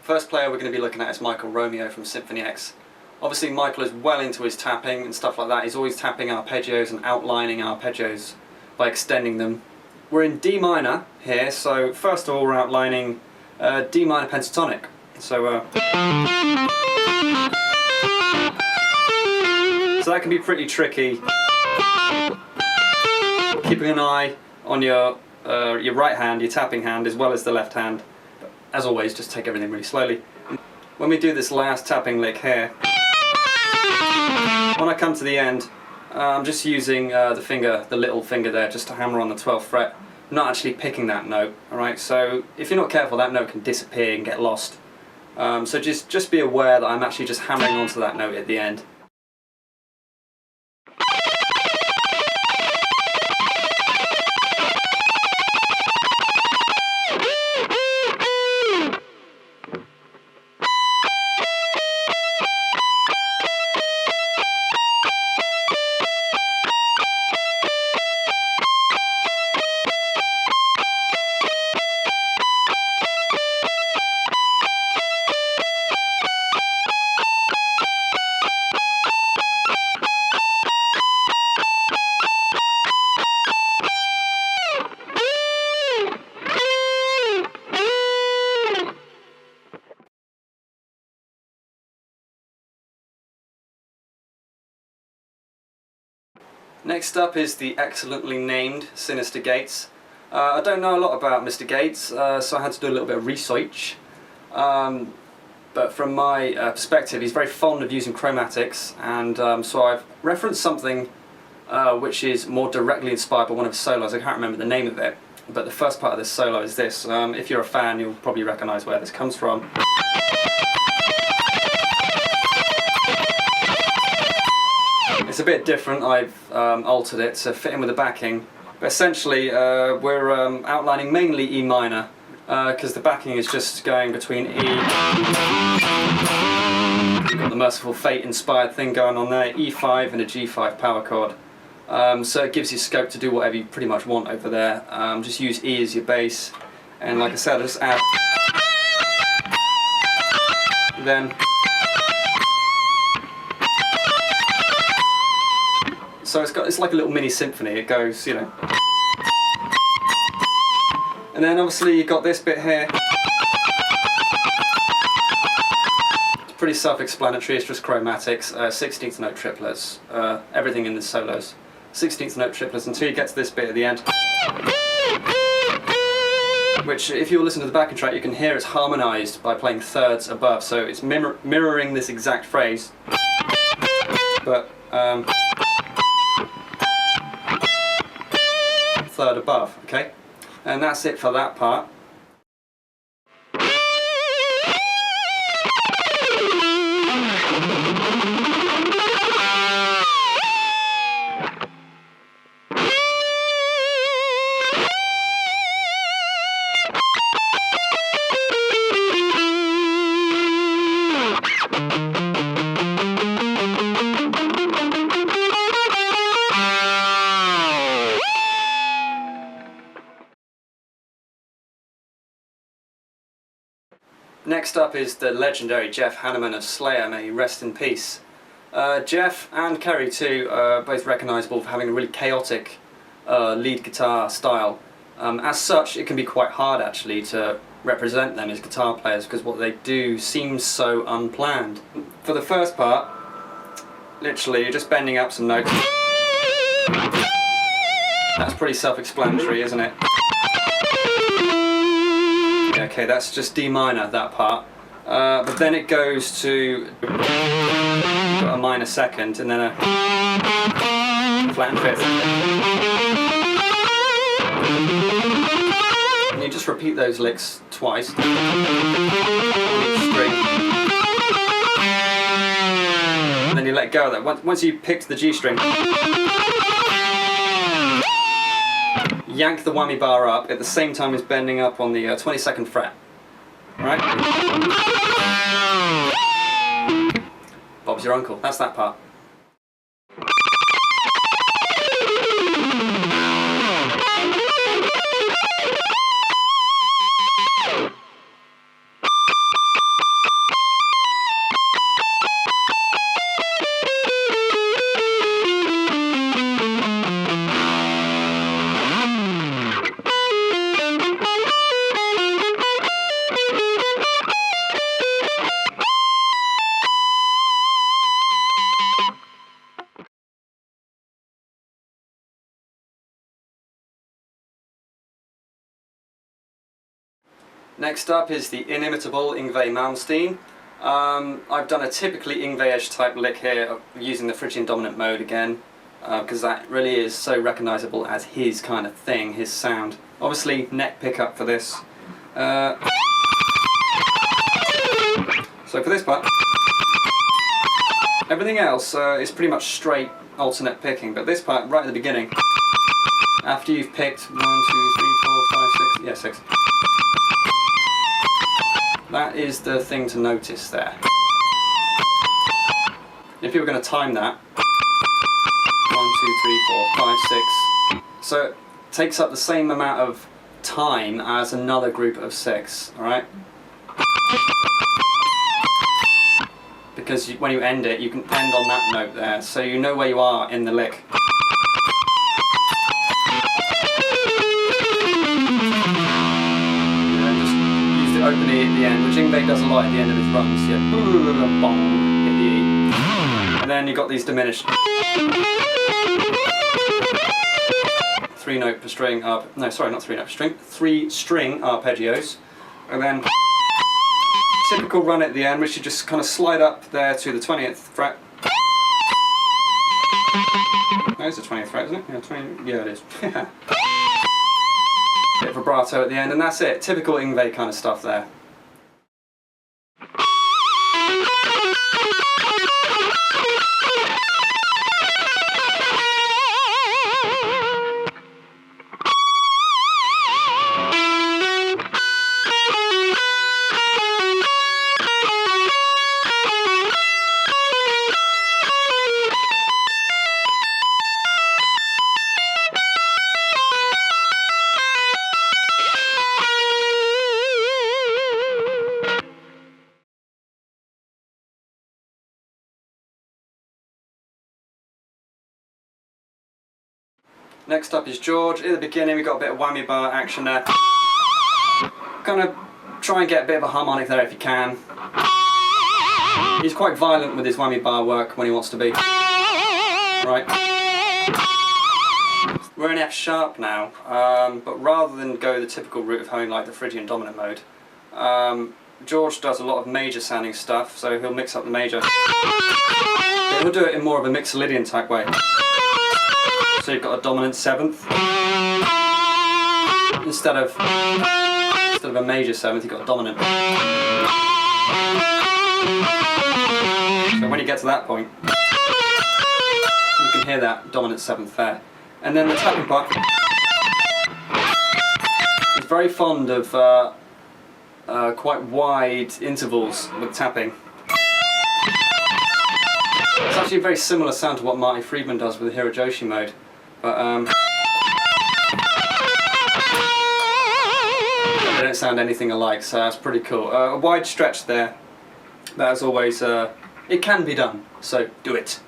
First player we're going to be looking at is Michael Romeo from Symphony X. Obviously Michael is well into his tapping and stuff like that. He's always tapping arpeggios and outlining arpeggios by extending them. We're in D minor here, so first of all we're outlining D minor pentatonic. So that can be pretty tricky. Keeping an eye on your right hand, your tapping hand, as well as the left hand. But as always, just take everything really slowly. When we do this last tapping lick here, when I come to the end, I'm just using the little finger there, just to hammer on the 12th fret. I'm not actually picking that note, alright? So if you're not careful, that note can disappear and get lost. So just be aware that I'm actually just hammering onto that note at the end. Next up is the excellently named Synyster Gates. I don't know a lot about Mr. Gates, so I had to do a little bit of research. But from my perspective, he's very fond of using chromatics, and so I've referenced something which is more directly inspired by one of his solos. I can't remember the name of it, but the first part of this solo is this. If you're a fan, you'll probably recognise where this comes from. It's a bit different. I've altered it to fit in with the backing, but essentially we're outlining mainly E minor, because the backing is just going between E. You've got the Mercyful Fate inspired thing going on there, E5 and a G5 power chord. So it gives you scope to do whatever you pretty much want over there. Just use E as your bass, and like I said, just add. Then. So it's like a little mini symphony. It goes, you know. And then obviously you've got this bit here. It's pretty self-explanatory. It's just chromatics, 16th note triplets, everything in the solos. 16th note triplets until you get to this bit at the end. Which, if you listen to the backing track, you can hear it's harmonised by playing thirds above. So it's mirroring this exact phrase, but third above, okay? And that's it for that part. Next up is the legendary Jeff Hanneman of Slayer, may he rest in peace. Jeff and Kerry too are both recognisable for having a really chaotic lead guitar style. As such, it can be quite hard actually to represent them as guitar players because what they do seems so unplanned. For the first part, literally you're just bending up some notes. That's pretty self-explanatory, isn't it? Okay, that's just D minor, that part. But then it goes to a minor second and then a flat and fifth. And you just repeat those licks twice on each string. And then you let go of that. Once you picked the G string, yank the whammy bar up at the same time as bending up on the 22nd fret. Right? Bob's your uncle. That's that part. Next up is the inimitable Yngwie Malmsteen. I've done a typically Yngwie-ish type lick here using the Phrygian dominant mode again, because that really is so recognisable as his kind of thing, his sound. Obviously neck pickup for this. So for this part, everything else is pretty much straight alternate picking, but this part right at the beginning, after you've picked 1, 2, 3, 4, 5, 6, yeah 6, that is the thing to notice there. If you were going to time that, 1, 2, 3, 4, 5, 6, so it takes up the same amount of time as another group of 6, alright? Because when you end it, you can end on that note there, so you know where you are in the lick. And just use the open E at the end, which Yngwie does a lot at the end of his runs. Yeah, bong, hit the E. And then you've got these diminished 3-note per string no, sorry, not 3-note per string, 3-string arpeggios, and then typical run at the end, which you just kind of slide up there to the 20th fret. There's the 20th fret, isn't it? Yeah, 20, yeah it is. Bit of vibrato at the end, and that's it. Typical Yngwie kind of stuff there. Next up is George. At the beginning we got a bit of whammy bar action there. Kind of try and get a bit of a harmonic there if you can. He's quite violent with his whammy bar work when he wants to be. Right. We're in F sharp now, but rather than go the typical route of honing like the Phrygian dominant mode, George does a lot of major sounding stuff, so he'll mix up the major. But he'll do it in more of a Mixolydian type way. So you've got a dominant 7th instead of a major 7th. You've got a dominant. So when you get to that point, you can hear that dominant 7th there. And then the tapping part is very fond of quite wide intervals with tapping. It's actually a very similar sound to what Marty Friedman does with the Hirojoshi mode. But they don't sound anything alike, so that's pretty cool. A wide stretch there, but as always, it can be done, so do it.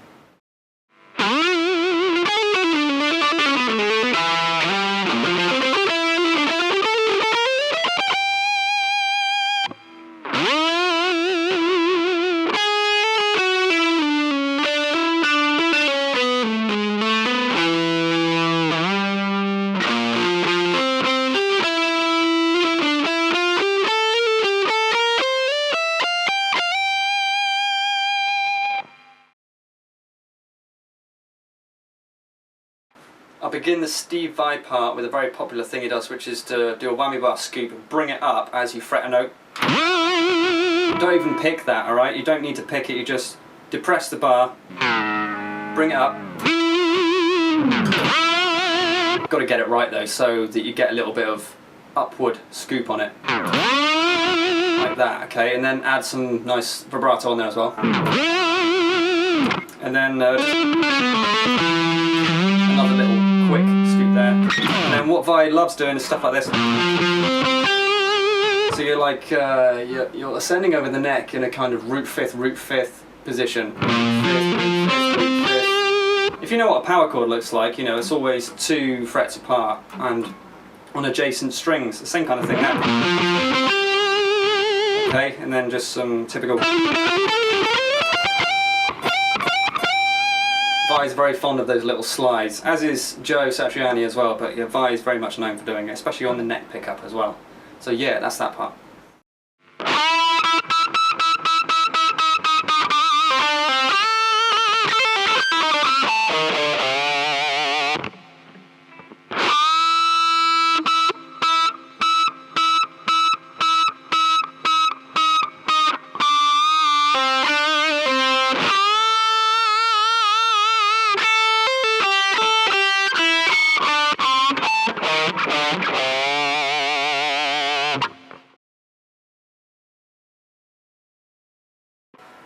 I'll begin the Steve Vai part with a very popular thing he does, which is to do a whammy bar scoop and bring it up as you fret a note. Don't even pick that, alright? You don't need to pick it, you just depress the bar, bring it up. You've got to get it right though, so that you get a little bit of upward scoop on it. Like that, okay? And then add some nice vibrato on there as well. And then another little quick scoop there. And then what Vai loves doing is stuff like this. So you're like, you're ascending over the neck in a kind of root fifth position. If you know what a power chord looks like, you know, it's always 2 frets apart and on adjacent strings, the same kind of thing there. Okay, and then just some typical. Vai's very fond of those little slides, as is Joe Satriani as well, but yeah, Vai is very much known for doing it, especially on the neck pickup as well. So yeah, that's that part.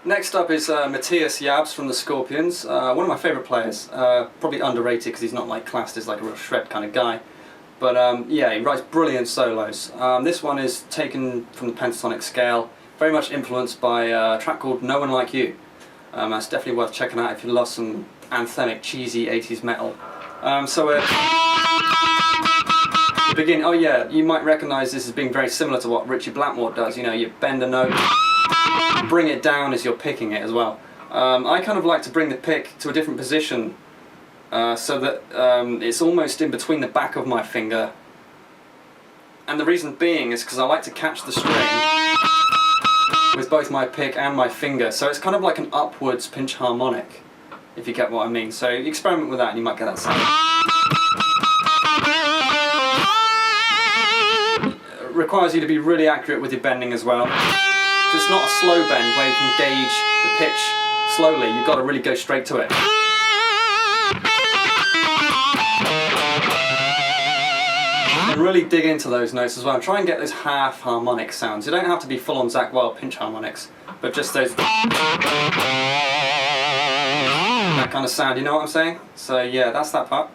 Next up is Matthias from the Scorpions, one of my favourite players, probably underrated because he's not like classed as like a real shred kind of guy, but yeah, he writes brilliant solos. This one is taken from the pentatonic scale, very much influenced by a track called No One Like You. That's definitely worth checking out if you love some anthemic, cheesy 80s metal. Begin. Oh yeah, you might recognise this as being very similar to what Ritchie Blackmore does. You know, you bend a note, bring it down as you're picking it as well. I kind of like to bring the pick to a different position, so that it's almost in between the back of my finger. And the reason being is because I like to catch the string with both my pick and my finger. So it's kind of like an upwards pinch harmonic, if you get what I mean. So you experiment with that and you might get that sound. Requires you to be really accurate with your bending as well. It's not a slow bend where you can gauge the pitch slowly, you've got to really go straight to it. And really dig into those notes as well, and try and get those half harmonic sounds. You don't have to be full on Zakk Wylde pinch harmonics, but just those, that kind of sound, you know what I'm saying? So yeah, that's that part.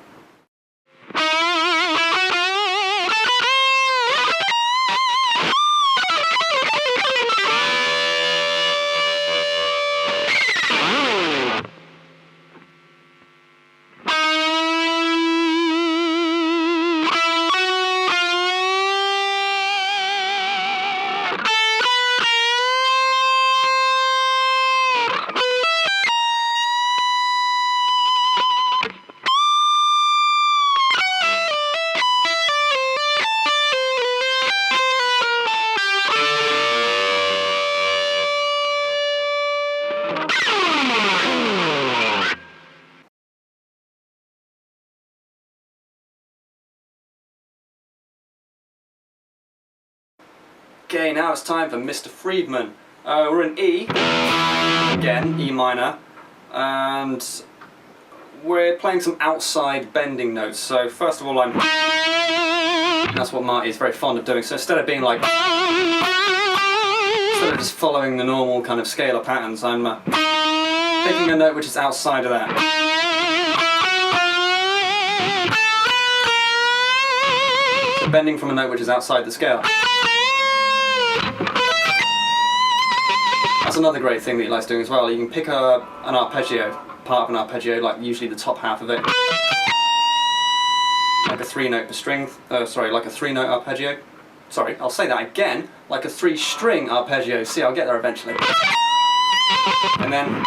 Okay, now it's time for Mr. Friedman. We're in E, again, E minor, and we're playing some outside bending notes. So first of all, that's what Marty is very fond of doing. So instead of being like, instead of just following the normal kind of scalar patterns, I'm picking a note which is outside of that. So bending from a note which is outside the scale. That's another great thing that he likes doing as well. You can pick an arpeggio, part of an arpeggio, like usually the top half of it, like a 3-note per string. Like a 3-note arpeggio. Sorry, I'll say that again. Like a 3-string arpeggio. See, I'll get there eventually. And then,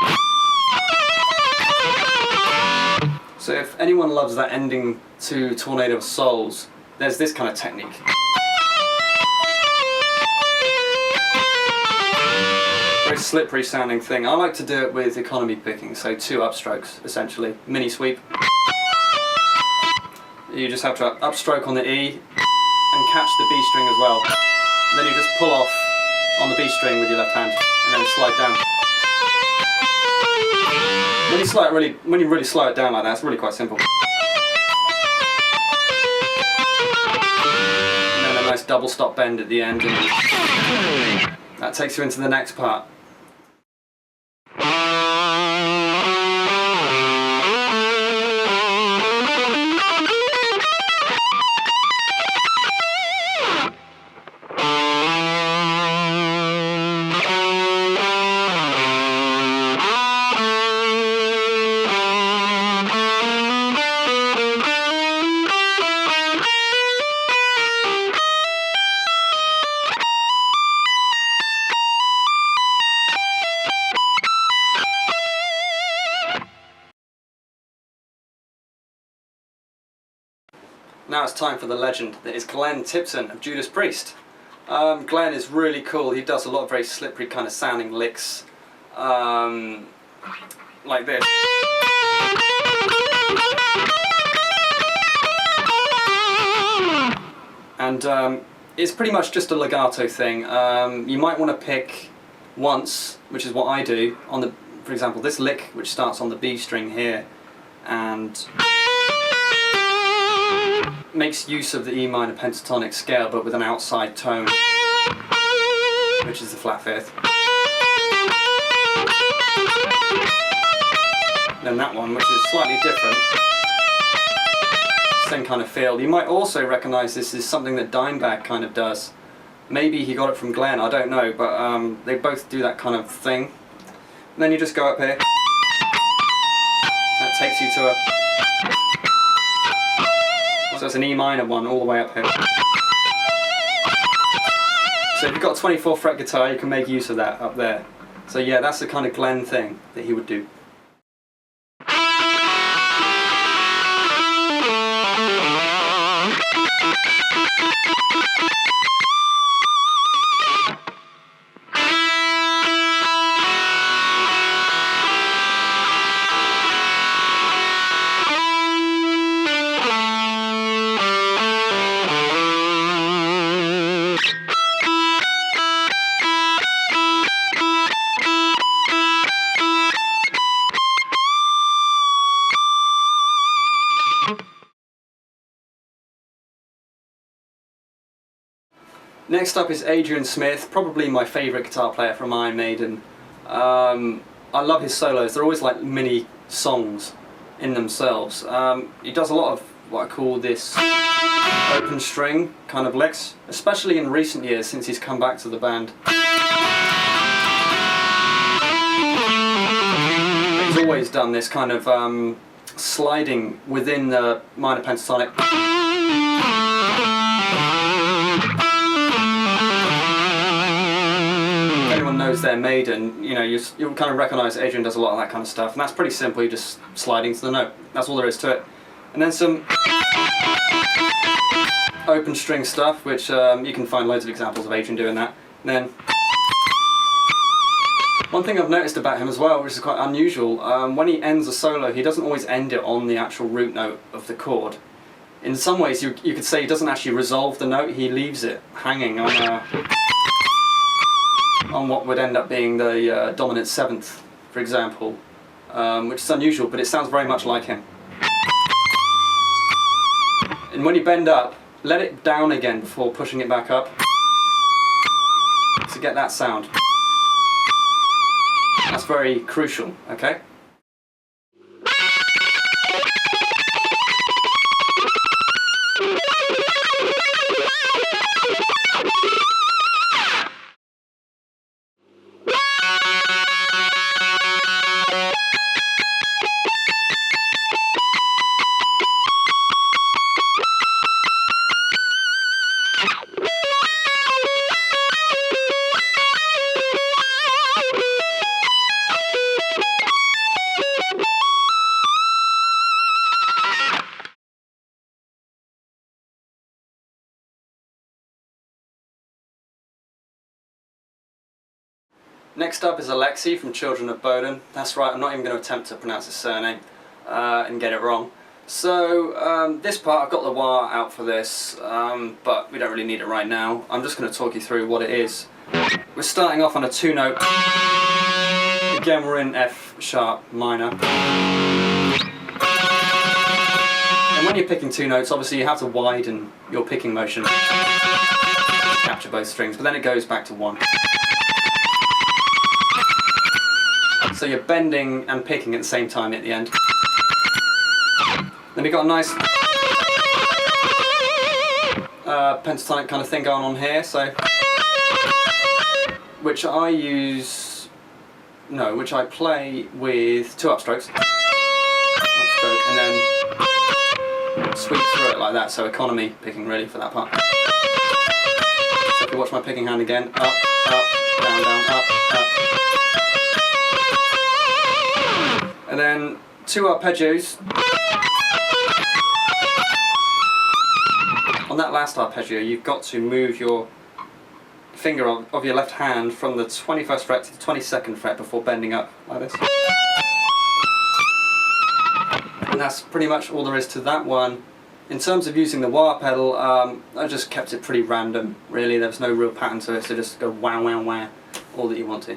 so if anyone loves that ending to Tornado of Souls, there's this kind of technique. Very slippery sounding thing. I like to do it with economy picking, so 2 upstrokes essentially, mini sweep. You just have to upstroke on the E and catch the B string as well. Then you just pull off on the B string with your left hand and then slide down. When you really slow it down like that, it's really quite simple. And then a nice double stop bend at the end, and that takes you into the next part. Now it's time for the legend that is Glenn Tipton of Judas Priest. Glenn is really cool. He does a lot of very slippery kind of sounding licks, like this. And it's pretty much just a legato thing. You might want to pick once, which is what I do, on the, for example, this lick, which starts on the B string here, and makes use of the E minor pentatonic scale, but with an outside tone, which is the flat fifth. Then that one, which is slightly different, same kind of feel. You might also recognise this as something that Dimebag kind of does. Maybe he got it from Glenn, I don't know, but they both do that kind of thing. And then you just go up here. That takes you to a... So it's an E minor one all the way up here. So if you've got a 24 fret guitar, you can make use of that up there. So yeah, that's the kind of Glenn thing that he would do. Next up is Adrian Smith, probably my favourite guitar player from Iron Maiden. I love his solos, they're always like mini songs in themselves. He does a lot of what I call this open string kind of licks, especially in recent years since he's come back to the band. He's always done this kind of sliding within the minor pentatonic. Knows their Maiden, you know, you'll kind of recognise Adrian does a lot of that kind of stuff, and that's pretty simple. You're just sliding to the note. That's all there is to it. And then some open string stuff, which you can find loads of examples of Adrian doing that. And then one thing I've noticed about him as well, which is quite unusual, when he ends a solo, he doesn't always end it on the actual root note of the chord. In some ways, you could say he doesn't actually resolve the note. He leaves it hanging on what would end up being the dominant seventh, for example, which is unusual, but it sounds very much like him. And when you bend up, let it down again before pushing it back up to get that sound. That's very crucial, okay? Next up is Alexi from Children of Bodom. That's right, I'm not even going to attempt to pronounce his surname and get it wrong. So this part, I've got the wah out for this, but we don't really need it right now. I'm just going to talk you through what it is. We're starting off on a 2-note. Again, we're in F sharp minor. And when you're picking 2 notes, obviously you have to widen your picking motion to capture both strings, but then it goes back to 1. So you're bending and picking at the same time at the end. Then we've got a nice pentatonic kind of thing going on here, so which I play with 2 upstrokes, upstroke, and then sweep through it like that, so economy picking really for that part. So if you watch my picking hand again, up, up, down, down, up, up. And then 2 arpeggios. On that last arpeggio, you've got to move your finger of your left hand from the 21st fret to the 22nd fret before bending up like this. And that's pretty much all there is to that one. In terms of using the wah pedal, I just kept it pretty random, really. There's no real pattern to it, so just go wah wah wah all that you want to.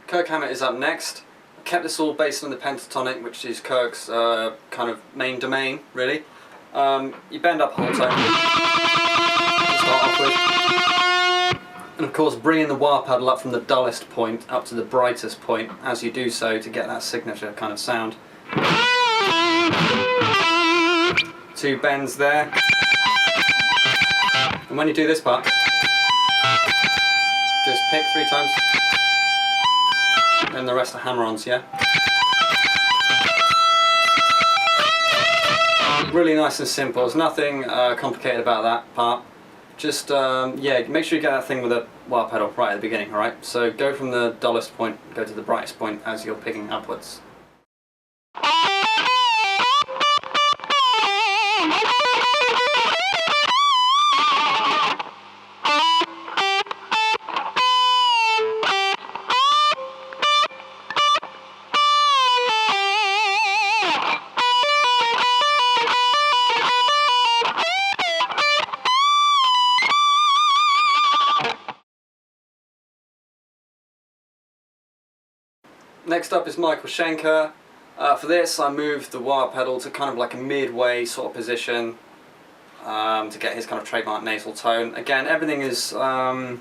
Kirk Hammett is up next. I kept this all based on the pentatonic, which is Kirk's kind of main domain, really. You bend up whole tone to start off with. And of course bringing the wah pedal up from the dullest point up to the brightest point as you do so to get that signature kind of sound. 2 bends there. And when you do this part, just pick 3 times. And the rest are hammer-ons, yeah? Really nice and simple. There's nothing complicated about that part. Just, yeah, make sure you get that thing with a wah pedal right at the beginning, alright? So go from the dullest point, go to the brightest point as you're picking upwards. Next up is Michael Schenker. For this I moved the wah pedal to kind of like a midway sort of position to get his kind of trademark nasal tone. Again, everything is pentatonic,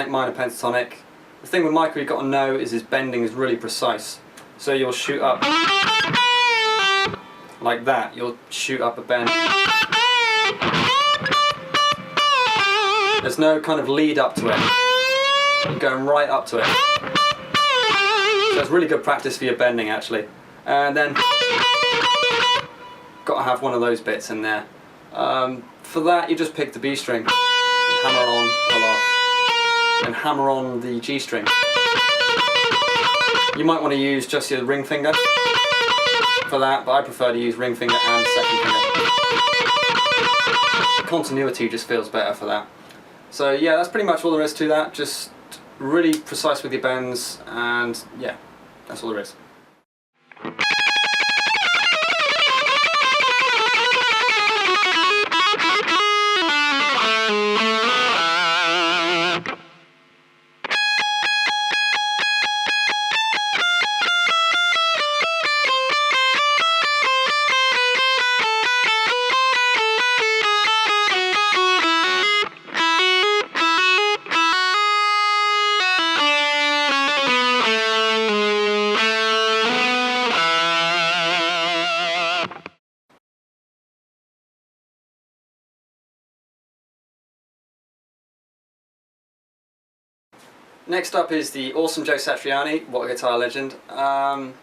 minor pentatonic. The thing with Michael you've got to know is his bending is really precise. So you'll shoot up like that, you'll shoot up a bend. There's no kind of lead up to it. You're going right up to it. So it's really good practice for your bending actually. And then, got to have one of those bits in there. For that you just pick the B string, and hammer on, pull off, and hammer on the G string. You might want to use just your ring finger for that, but I prefer to use ring finger and second finger. The continuity just feels better for that. So yeah, that's pretty much all there is to that. Just really precise with your bends, and yeah, that's all there is. Next up is the awesome Joe Satriani, What a Guitar Legend. I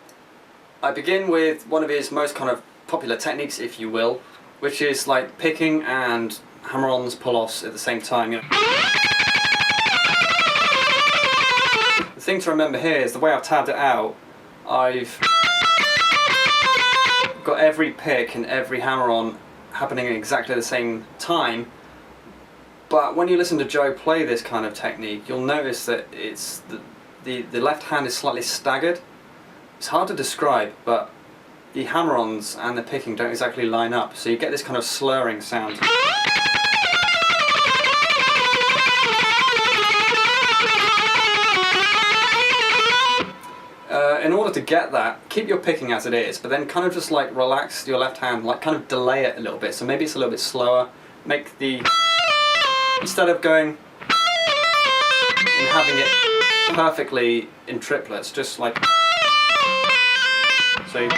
begin with one of his most kind of popular techniques, if you will, which is like picking and hammer-ons, pull-offs at the same time. You know. The thing to remember here is the way I've tabbed it out, I've got every pick and every hammer-on happening at exactly the same time. But when you listen to Joe play this kind of technique, you'll notice that it's the left hand is slightly staggered. It's hard to describe, but the hammer-ons and the picking don't exactly line up, so you get this kind of slurring sound. In order to get that, keep your picking as it is, but then kind of just like relax your left hand, like kind of delay it a little bit, so maybe it's a little bit slower. Make the... Instead of going and having it perfectly in triplets, just like so.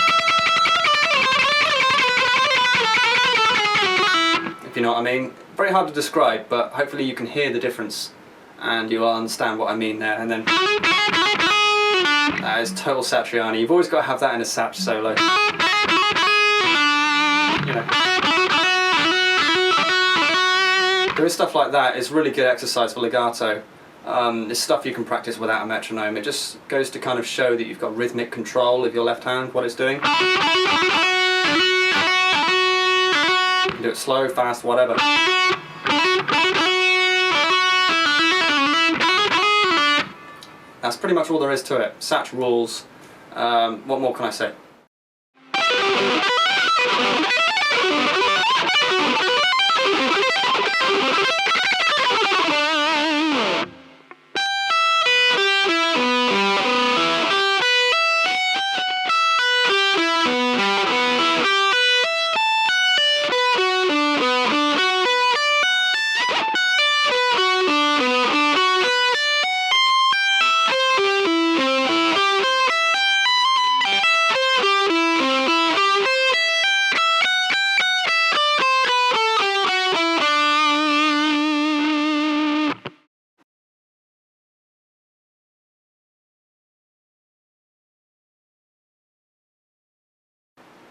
know what I mean. Very hard to describe, but hopefully you can hear the difference and you'll understand what I mean there. And then that is total Satriani. You've always got to have that in a Sat solo. You know. Doing stuff like that is really good exercise for legato. It's stuff you can practice without a metronome. It just goes to kind of show that you've got rhythmic control of your left hand, what it's doing. You can do it slow, fast, whatever. That's pretty much all there is to it. Sat rules. What more can I say?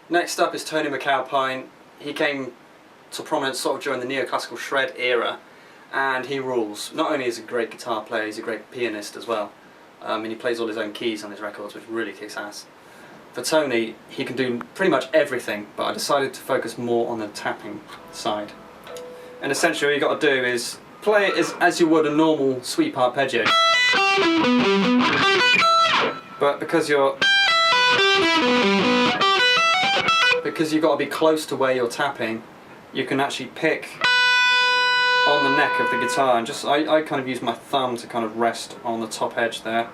Next up is Tony McAlpine. He came to prominence sort of during the neoclassical shred era, and he rules. Not only is he a great guitar player, he's a great pianist as well. And he plays all his own keys on his records, which really kicks ass. For Tony, he can do pretty much everything, but I decided to focus more on the tapping side. And essentially what you've got to do is play it as you would a normal sweep arpeggio. But because you've got to be close to where you're tapping, you can actually pick on the neck of the guitar, and just I kind of use my thumb to kind of rest on the top edge there.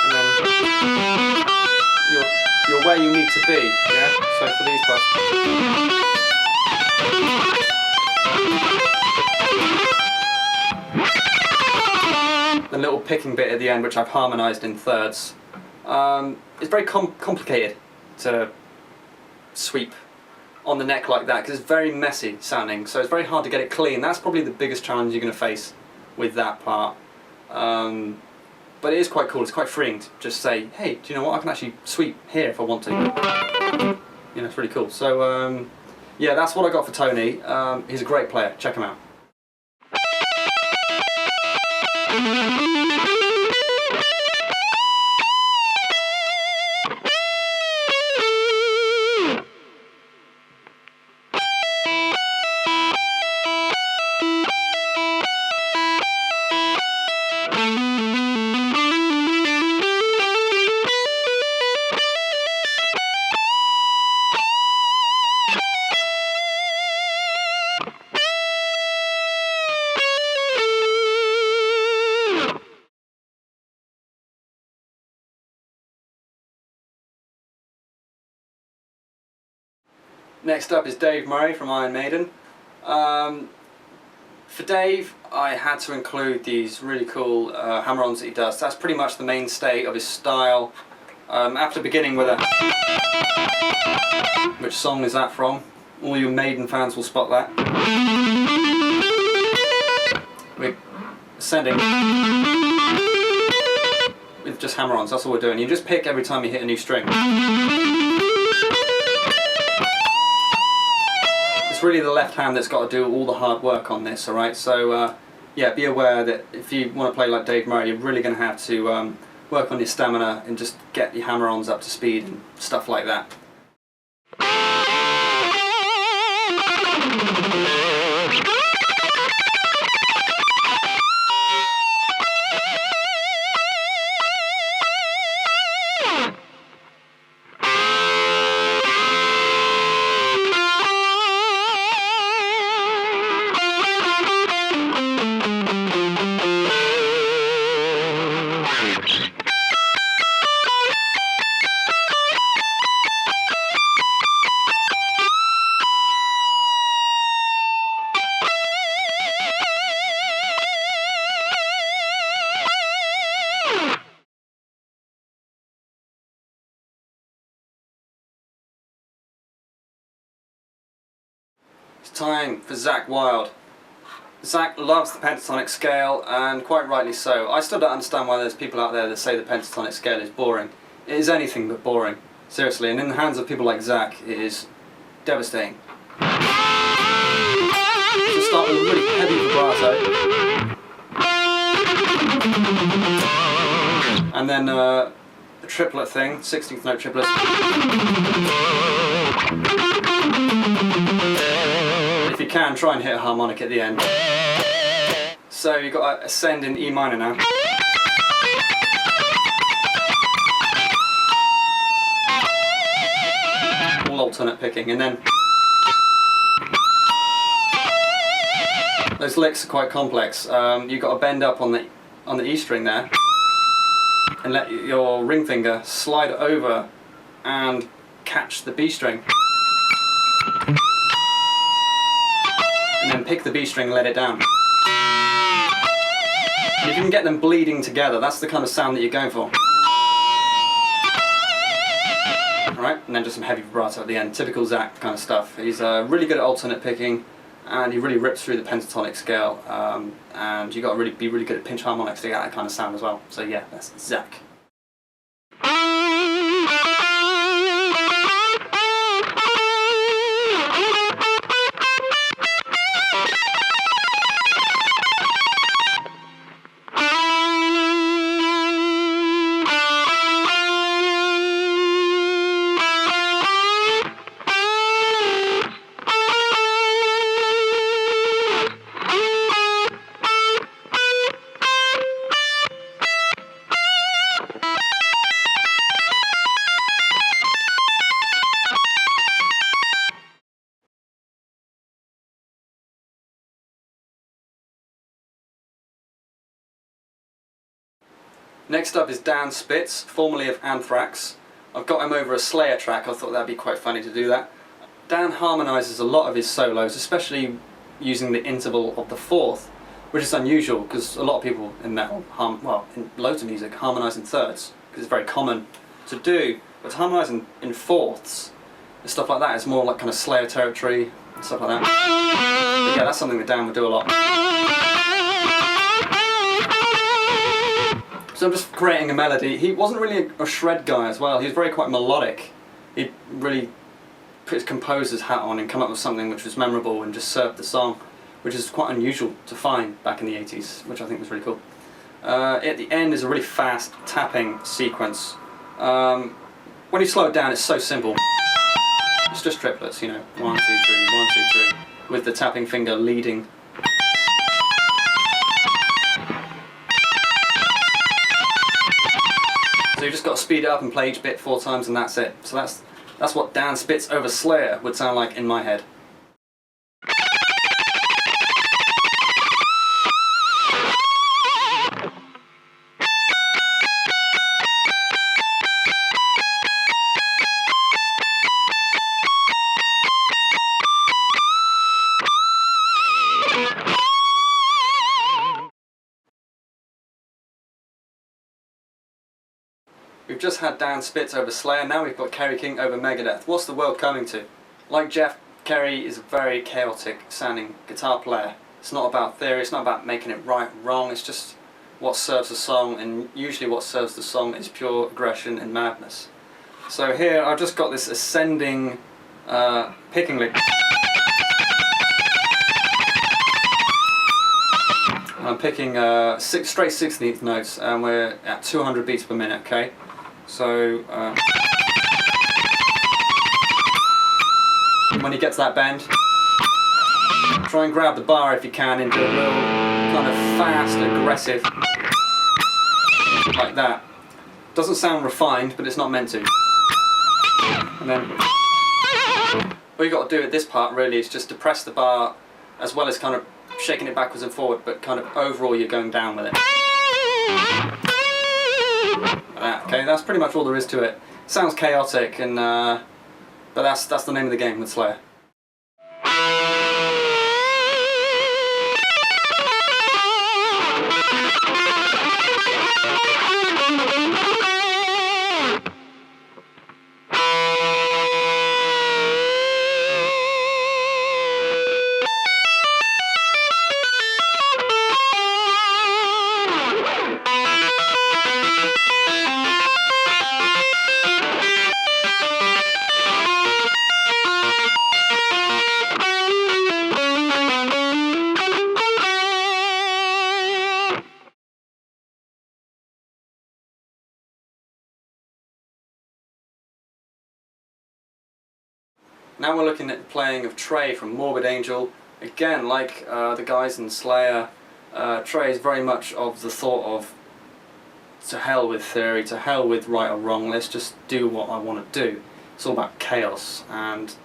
And then you're where you need to be, yeah? So for these parts. The little picking bit at the end, which I've harmonised in thirds. It's very complicated to sweep on the neck like that because it's very messy sounding, so it's very hard to get it clean. That's probably the biggest challenge you're going to face with that part. But it is quite cool, it's quite freeing to just say, hey, do you know what, I can actually sweep here if I want to. You know, it's really cool. So yeah, that's what I got for Tony. He's a great player, check him out. Next up is Dave Murray from Iron Maiden. For Dave, I had to include these really cool hammer-ons that he does. That's pretty much the mainstay of his style. After beginning with a... Which song is that from? All you Maiden fans will spot that. We're ascending with just hammer-ons, that's all we're doing. You just pick every time you hit a new string. It's really the left hand that's got to do all the hard work on this, alright? So yeah, be aware that if you want to play like Dave Murray, you're really going to have to work on your stamina and just get your hammer-ons up to speed and stuff like that. It's time for Zakk Wylde. Zakk loves the pentatonic scale, and quite rightly so. I still don't understand why there's people out there that say the pentatonic scale is boring. It is anything but boring, seriously, and in the hands of people like Zakk, it is devastating. So start with a really heavy vibrato, and then a triplet thing, 16th note triplet. If you can, try and hit a harmonic at the end. So you've got to ascend in E minor now. All alternate picking, and then those licks are quite complex. You've got to bend up on the E string there, and let your ring finger slide over and catch the B string. And then pick the B string and let it down. And if you can get them bleeding together, that's the kind of sound that you're going for. Alright, and then just some heavy vibrato at the end, typical Zakk kind of stuff. He's really good at alternate picking, and he really rips through the pentatonic scale, and you've got to be really good at pinch harmonics to get that kind of sound as well. So yeah, that's Zakk. Next up is Dan Spitz, formerly of Anthrax. I've got him over a Slayer track. I thought that'd be quite funny to do that. Dan harmonises a lot of his solos, especially using the interval of the fourth, which is unusual because a lot of people in metal, in loads of music, harmonise in thirds because it's very common to do. But to harmonise in fourths and stuff like that is more like kind of Slayer territory and stuff like that. But yeah, that's something that Dan would do a lot. So I'm just creating a melody. He wasn't really a shred guy as well. He was very quite melodic. He'd really put his composer's hat on and come up with something which was memorable and just served the song, which is quite unusual to find back in the 80s, which I think was really cool. At the end is a really fast tapping sequence. When you slow it down, it's so simple. It's just triplets, you know, 1, 2, 3, 1, 2, 3, with the tapping finger leading. So you've just got to speed it up and play each bit 4 times and that's it. So that's what Dan Spitz over Slayer would sound like in my head. We've just had Dan Spitz over Slayer, now we've got Kerry King over Megadeth. What's the world coming to? Like Jeff, Kerry is a very chaotic sounding guitar player. It's not about theory, it's not about making it right or wrong, it's just what serves the song, and usually what serves the song is pure aggression and madness. So here I've just got this ascending picking lick. I'm picking straight 16th notes, and we're at 200 beats per minute, okay? So when you get to that bend, try and grab the bar if you can into a real kind of fast, aggressive, like that. Doesn't sound refined, but it's not meant to. And then all you got to do at this part really is just depress the bar, as well as kind of shaking it backwards and forward, but kind of overall you're going down with it. Okay, that's pretty much all there is to it. Sounds chaotic, and but that's the name of the game with Slayer. Now we're looking at the playing of Trey from Morbid Angel. Again, like the guys in Slayer, Trey is very much of the thought of to hell with theory, to hell with right or wrong, let's just do what I want to do. It's all about chaos, and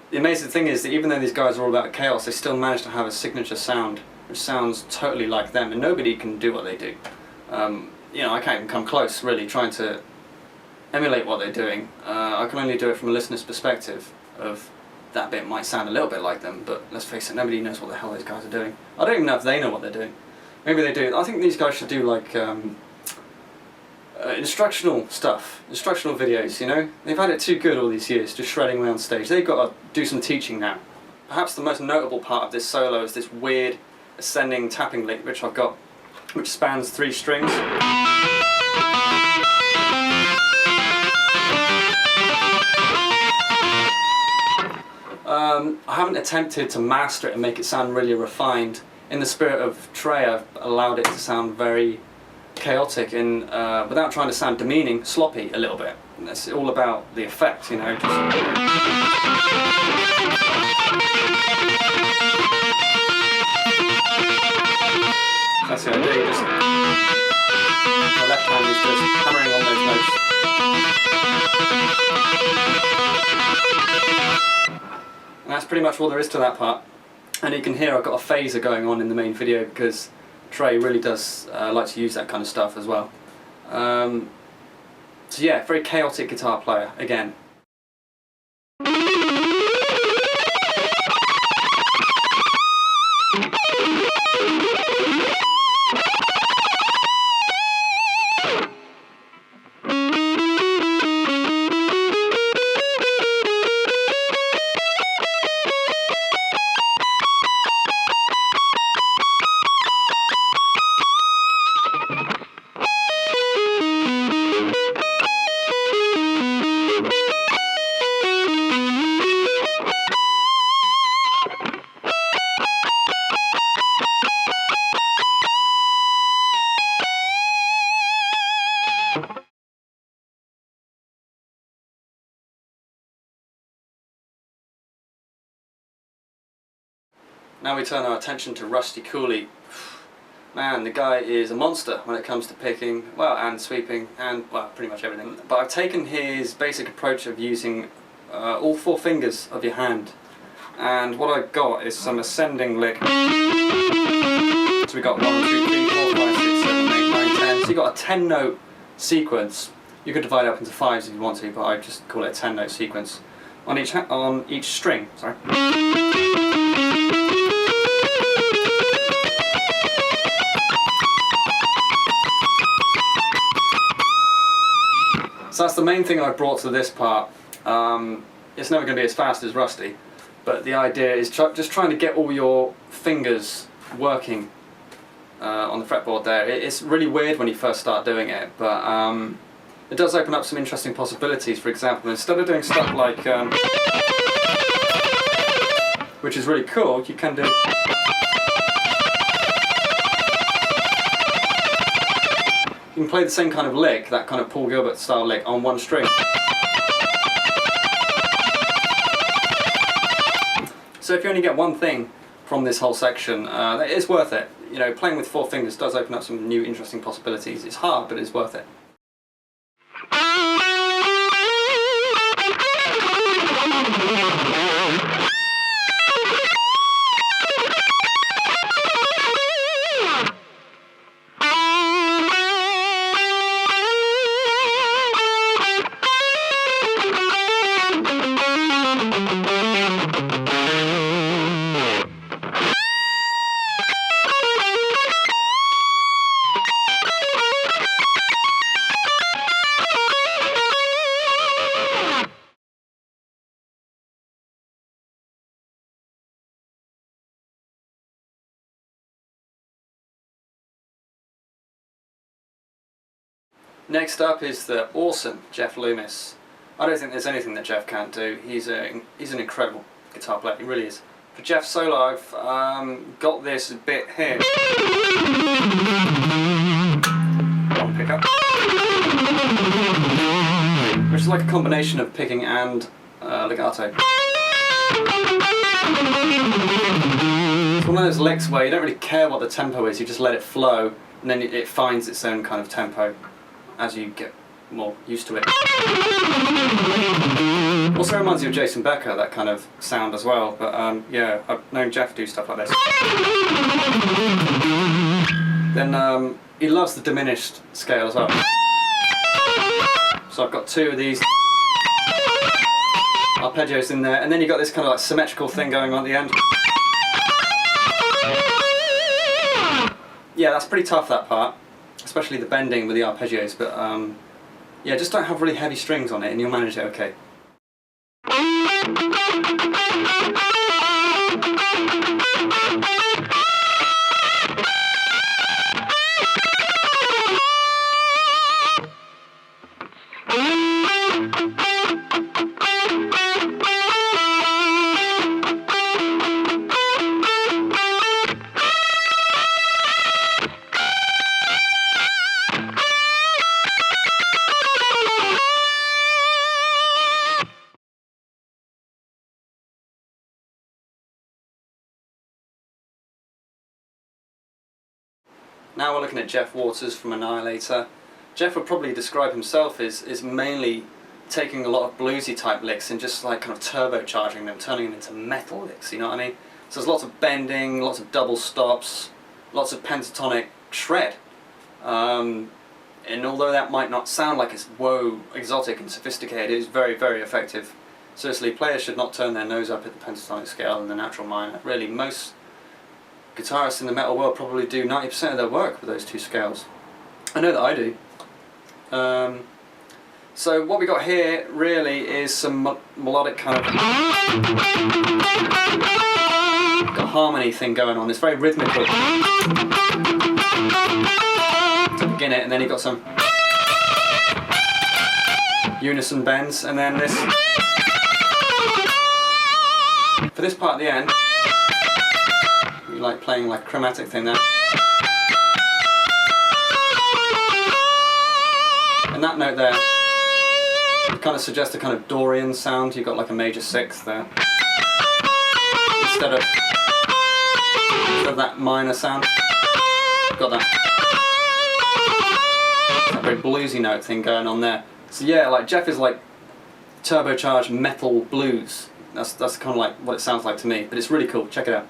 the amazing thing is that even though these guys are all about chaos, they still manage to have a signature sound which sounds totally like them, and nobody can do what they do. You know, I can't even come close really trying to emulate what they're doing. I can only do it from a listener's perspective of that bit might sound a little bit like them, but let's face it, nobody knows what the hell those guys are doing. I don't even know if they know what they're doing. Maybe they do. I think these guys should do like instructional stuff, instructional videos, you know? They've had it too good all these years, just shredding around stage. They've got to do some teaching now. Perhaps the most notable part of this solo is this weird ascending tapping lick which I've got, which spans 3 strings. I haven't attempted to master it and make it sound really refined. In the spirit of Trey, I've allowed it to sound very chaotic and without trying to sound demeaning, sloppy a little bit. And it's all about the effect, you know. That's the idea. Just the left hand is just hammering on those notes. And that's pretty much all there is to that part. And you can hear I've got a phaser going on in the main video because Trey really does like to use that kind of stuff as well. So yeah, very chaotic guitar player again. Now we turn our attention to Rusty Cooley. Man, the guy is a monster when it comes to picking, well, and sweeping, and, well, pretty much everything. But I've taken his basic approach of using all 4 fingers of your hand. And what I've got is some ascending lick. So we got 1, 2, 3, 4, 5, 6, 7, 8, 9, 10. So you got a 10-note sequence. You could divide it up into 5s if you want to, but I just call it a 10-note sequence. On each string, sorry. So that's the main thing I brought to this part. It's never going to be as fast as Rusty, but the idea is just trying to get all your fingers working on the fretboard there. It's really weird when you first start doing it, but it does open up some interesting possibilities. For example, instead of doing stuff like, which is really cool, you can do... You can play the same kind of lick, that kind of Paul Gilbert style lick, on 1 string. So if you only get one thing from this whole section, it's worth it. You know, playing with 4 fingers does open up some new interesting possibilities. It's hard, but it's worth it. Next up is the awesome Jeff Loomis. I don't think there's anything that Jeff can't do. He's an incredible guitar player, he really is. For Jeff's solo, I've got this bit here. One pickup. Which is like a combination of picking and legato. It's one of those licks where you don't really care what the tempo is, you just let it flow, and then it finds its own kind of tempo as you get more used to it. Also reminds you of Jason Becker, that kind of sound as well, but yeah, I've known Jeff do stuff like this. Then he loves the diminished scale as well. So I've got two of these arpeggios in there, and then you've got this kind of like symmetrical thing going on at the end. Yeah, that's pretty tough, that part, especially the bending with the arpeggios, but yeah, just don't have really heavy strings on it and you'll manage it okay. Now we're looking at Jeff Waters from Annihilator. Jeff would probably describe himself as mainly taking a lot of bluesy type licks and just like kind of turbocharging them, turning them into metal licks, you know what I mean? So there's lots of bending, lots of double stops, lots of pentatonic shred. And although that might not sound like it's whoa, exotic and sophisticated, it is very, very effective. Seriously, players should not turn their nose up at the pentatonic scale and the natural minor. Really, most guitarists in the metal world probably do 90% of their work with those two scales. I know that I do. So what we got here really is some melodic kind of got harmony thing going on. It's very rhythmical to begin it, and then you've got some unison bends, and then this for this part at the end. Like playing like a chromatic thing there. And that note there kind of suggests a kind of Dorian sound. You've got like a major sixth there. Instead of that minor sound, you've got that very bluesy note thing going on there. So yeah, like Jeff is like turbocharged metal blues. That's kind of like what it sounds like to me, but it's really cool. Check it out.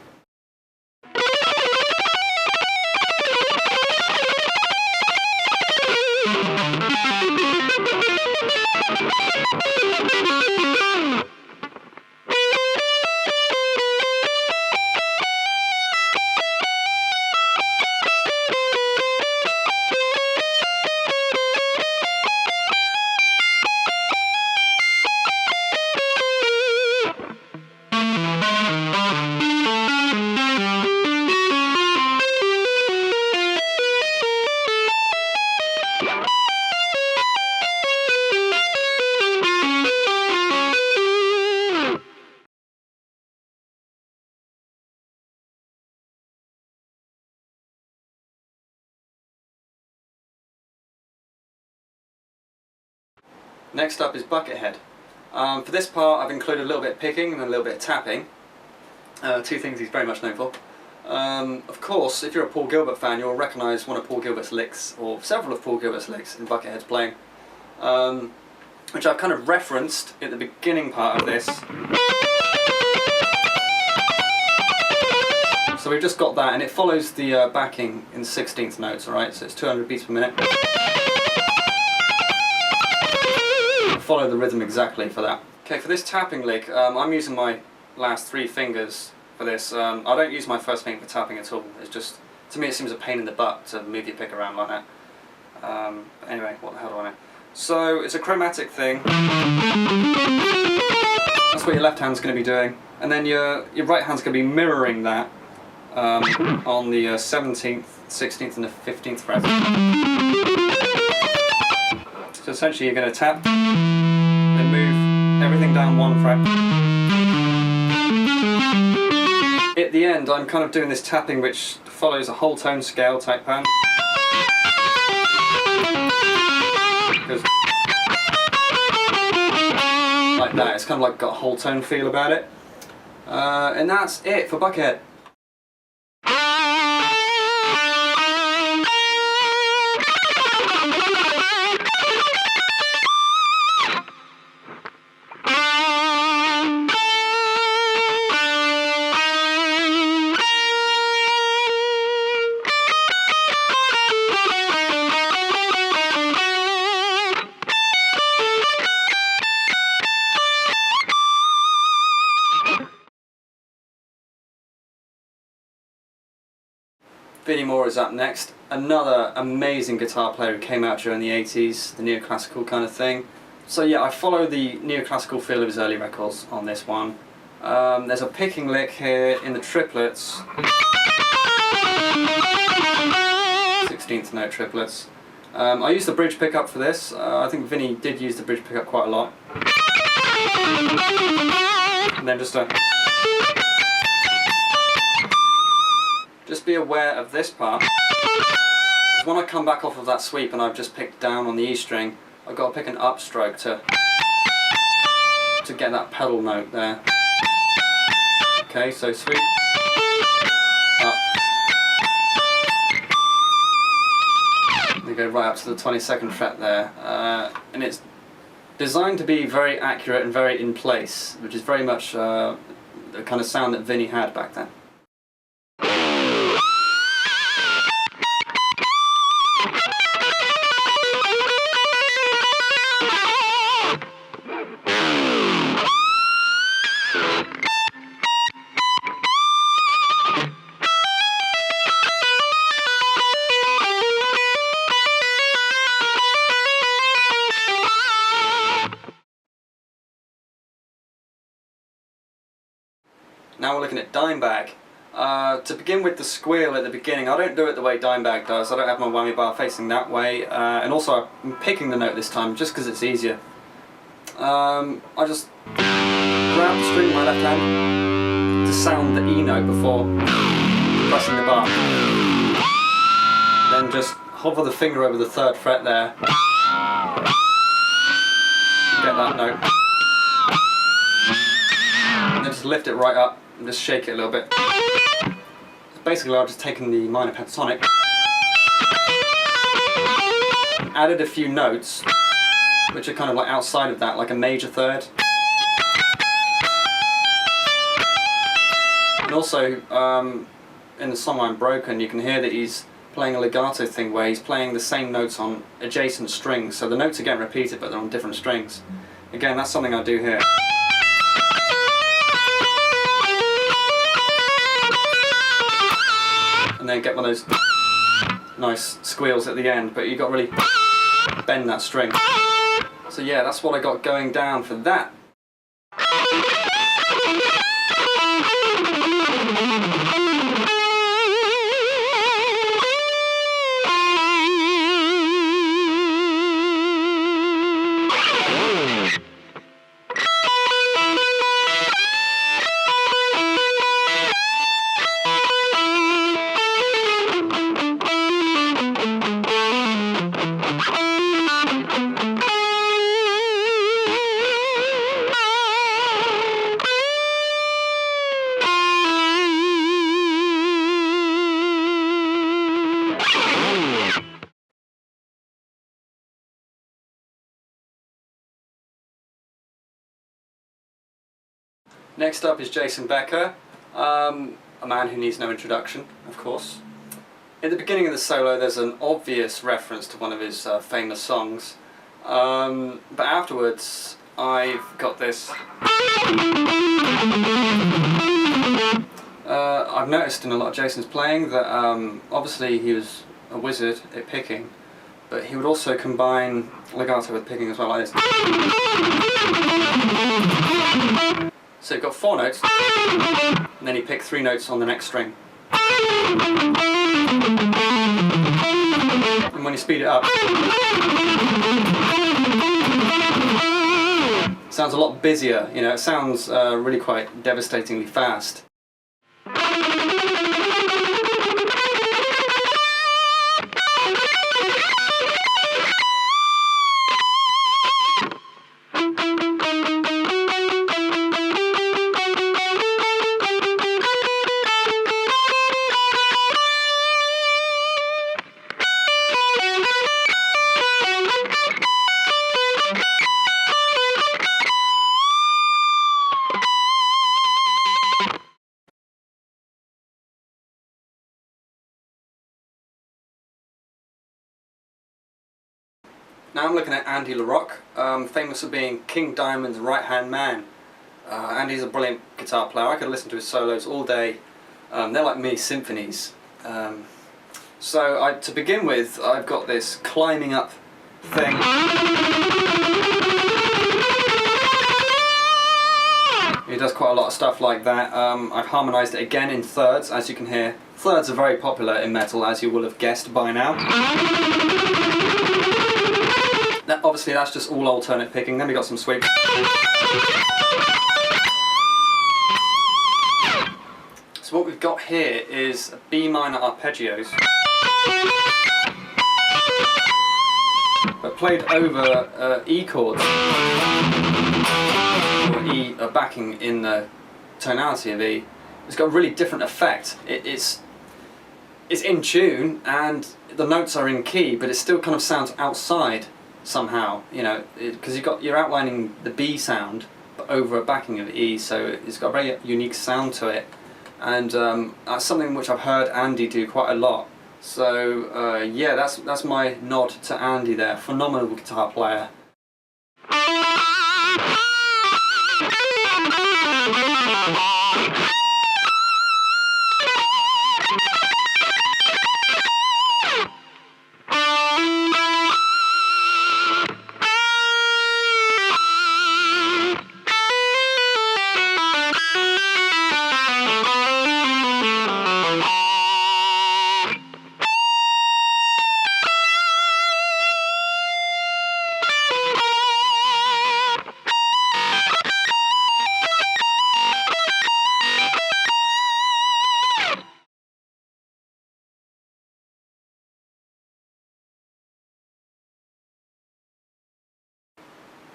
Next up is Buckethead. For this part I've included a little bit of picking and a little bit of tapping. Two things he's very much known for. Of course, if you're a Paul Gilbert fan, you'll recognise one of Paul Gilbert's licks, or several of Paul Gilbert's licks in Buckethead's playing, which I've kind of referenced at the beginning part of this. So we've just got that, and it follows the backing in 16th notes, alright, so it's 200 beats per minute. Follow the rhythm exactly for that. Okay, for this tapping lick, I'm using my last three fingers for this. I don't use my first finger for tapping at all. It's just, to me it seems a pain in the butt to move your pick around like that. Anyway, what the hell do I know? So it's a chromatic thing. That's what your left hand's going to be doing. And then your right hand's going to be mirroring that on the 17th, 16th and the 15th fret. So essentially you're going to tap, then move everything down one fret. At the end I'm kind of doing this tapping which follows a whole tone scale type pattern. Because like that, it's kind of like got a whole tone feel about it. And that's it for Buckethead. Vinnie Moore is up next, another amazing guitar player who came out during the 80s, the neoclassical kind of thing. So yeah, I follow the neoclassical feel of his early records on this one. There's a picking lick here in the triplets, 16th note triplets. I used the bridge pickup for this. I think Vinnie did use the bridge pickup quite a lot. And then just be aware of this part, because when I come back off of that sweep and I've just picked down on the E string, I've got to pick an upstroke to get that pedal note there. Okay, so sweep, up. We go right up to the 22nd fret there, and it's designed to be very accurate and very in place, which is very much the kind of sound that Vinnie had back then. Now we're looking at Dimebag. To begin with the squeal at the beginning, I don't do it the way Dimebag does. I don't have my whammy bar facing that way, and also I'm picking the note this time just because it's easier. I just grab the string with my left hand to sound the E note before pressing the bar. Then just hover the finger over the 3rd fret there. Get that note. And then just lift it right up and just shake it a little bit. So basically I've just taken the minor pentatonic, added a few notes which are kind of like outside of that, like a major 3rd. And also in the song I'm Broken, you can hear that he's playing a legato thing where he's playing the same notes on adjacent strings, so the notes are getting repeated but they're on different strings. Again, that's something I do here. And then get one of those nice squeals at the end, but you've got to really bend that string. So yeah, that's what I got going down for that. Next up is Jason Becker, a man who needs no introduction, of course. At the beginning of the solo there's an obvious reference to one of his famous songs, but afterwards I've got this. I've noticed in a lot of Jason's playing that obviously he was a wizard at picking, but he would also combine legato with picking as well, like this. So you've got 4 notes, and then you pick 3 notes on the next string. And when you speed it up, it sounds a lot busier, you know, it sounds really quite devastatingly fast. Now I'm looking at Andy LaRocque, famous for being King Diamond's right-hand man. Andy's a brilliant guitar player. I could listen to his solos all day. They're like mini symphonies. So to begin with, I've got this climbing up thing. He does quite a lot of stuff like that. I've harmonised it again in thirds, as you can hear. Thirds are very popular in metal, as you will have guessed by now. Obviously that's just all alternate picking. Then we got some sweeps. So what we've got here is B minor arpeggios, but played over E chords, or E backing in the tonality of E. It's got a really different effect. It's in tune and the notes are in key, but it still kind of sounds outside somehow, you know, because you're outlining the B sound but over a backing of E, so it's got a very unique sound to it, and that's something which I've heard Andy do quite a lot. So yeah, that's my nod to Andy there. Phenomenal guitar player.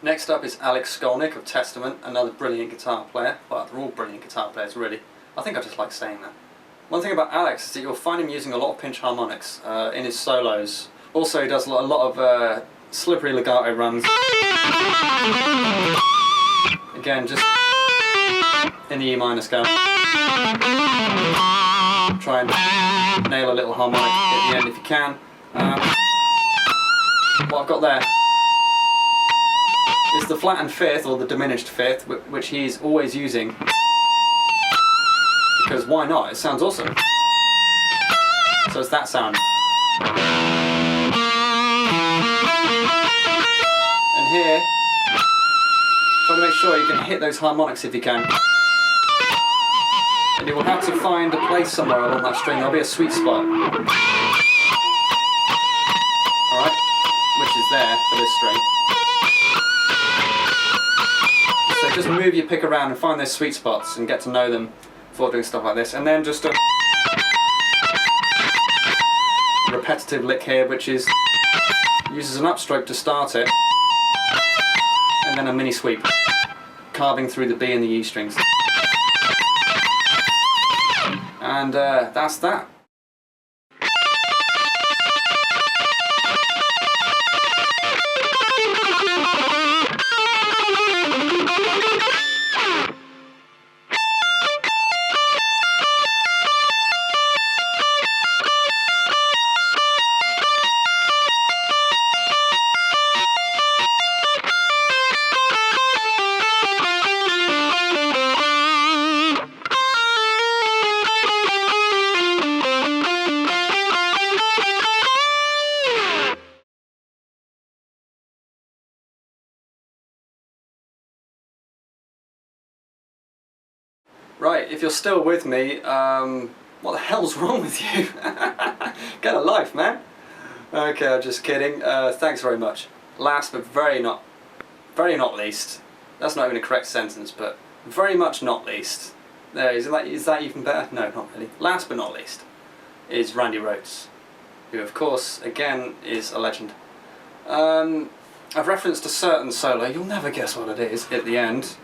Next up is Alex Skolnick of Testament, another brilliant guitar player. Well, they're all brilliant guitar players, really. I think I just like saying that. One thing about Alex is that you'll find him using a lot of pinch harmonics in his solos. Also, he does a lot of slippery legato runs. Again, just in the E minor scale. Try and nail a little harmonic at the end if you can. What I've got there is the flattened fifth, or the diminished fifth, which he's always using, because why not? It sounds awesome. So it's that sound. And here, try to make sure you can hit those harmonics if you can. And you will have to find a place somewhere along that string. There'll be a sweet spot. Alright, which is there for this string. So just move your pick around and find those sweet spots and get to know them before doing stuff like this. And then just a repetitive lick here, which is uses an upstroke to start it, and then a mini sweep, carving through the B and the E strings. And that's that. Right, if you're still with me, what the hell's wrong with you? Get a life, man. Okay, I'm just kidding. Thanks very much. Last but very not least, that's not even a correct sentence, but very much not least. There, is that even better? No, not really. Last but not least is Randy Rhoads, who of course, again, is a legend. I've referenced a certain solo, you'll never guess what it is, at the end.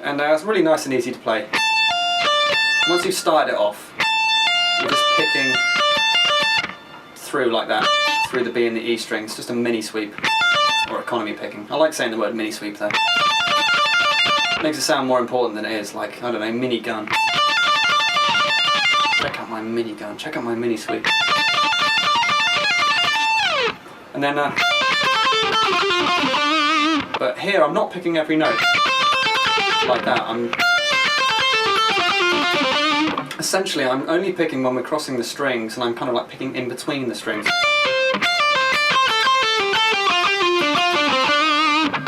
And it's really nice and easy to play. Once you've started it off, you're just picking through like that, through the B and the E strings, just a mini sweep, or economy picking. I like saying the word mini sweep though. It makes it sound more important than it is, like, I don't know, mini gun. Check out my my mini gun. Check out my mini sweep. And then, but here I'm not picking every note like that. Essentially I'm only picking when we're crossing the strings, and I'm kind of like picking in between the strings.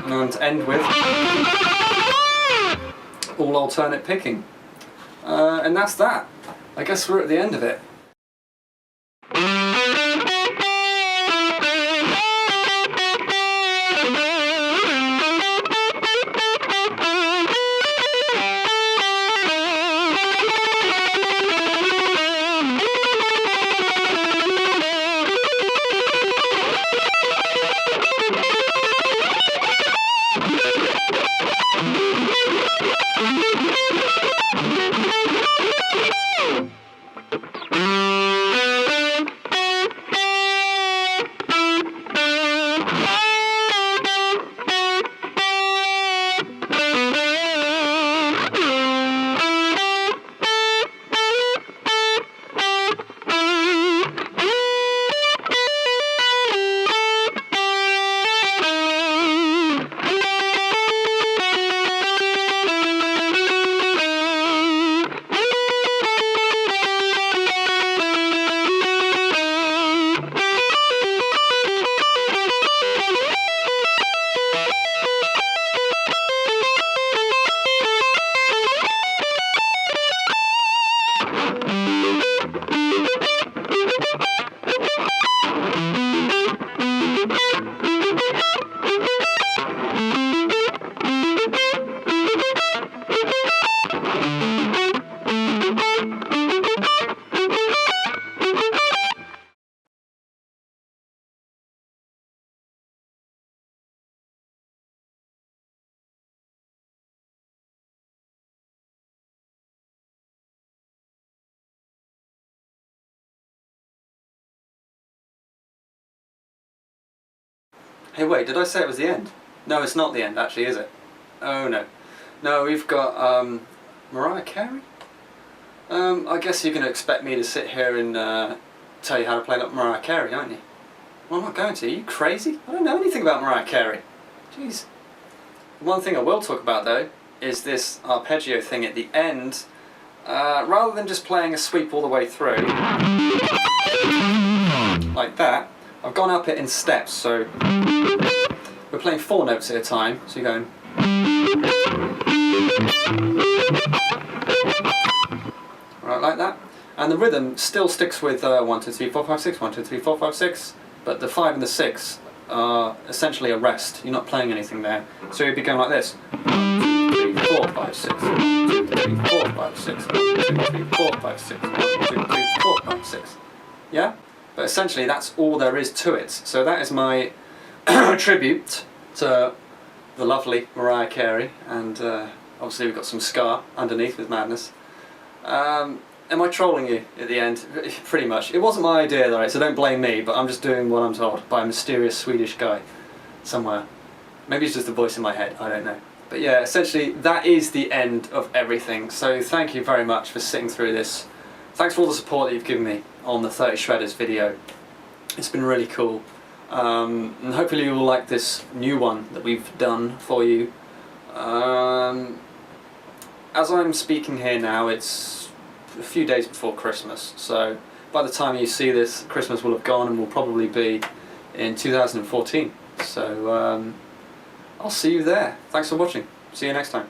And end with all alternate picking. And that's that. I guess we're at the end of it. Hey wait, did I say it was the end? No, it's not the end actually, is it? Oh no. No, we've got Mariah Carey? I guess you're going to expect me to sit here and tell you how to play like Mariah Carey, aren't you? Well, I'm not going to. Are you crazy? I don't know anything about Mariah Carey. Jeez. One thing I will talk about though is this arpeggio thing at the end. Rather than just playing a sweep all the way through, like that, I've gone up it in steps, so we're playing 4 notes at a time, so you're going right like that, and the rhythm still sticks with 1, 2, 3, 4, 5, 6, 1, 2, 3, 4, 5, 6, but the 5 and the 6 are essentially a rest. You're not playing anything there, so you'd be going like this: 1, 2, 3, 4, 5, 6, 1, 2, 3, 4, 5, 6, 1, 2, 3, 4, 5, 6, 1, 2, 3, 4, 5, 6. Yeah? But essentially that's all there is to it. So that is my tribute to the lovely Mariah Carey, and obviously we've got some ska underneath with Madness. Am I trolling you at the end? Pretty much. It wasn't my idea though, so don't blame me, but I'm just doing what I'm told by a mysterious Swedish guy somewhere. Maybe it's just a voice in my head, I don't know. But yeah, essentially that is the end of everything. So thank you very much for sitting through this. Thanks for all the support that you've given me on the 30 Shredders video. It's been really cool. And hopefully you will like this new one that we've done for you. As I'm speaking here now, it's a few days before Christmas, so by the time you see this, Christmas will have gone and will probably be in 2014. So I'll see you there. Thanks for watching. See you next time.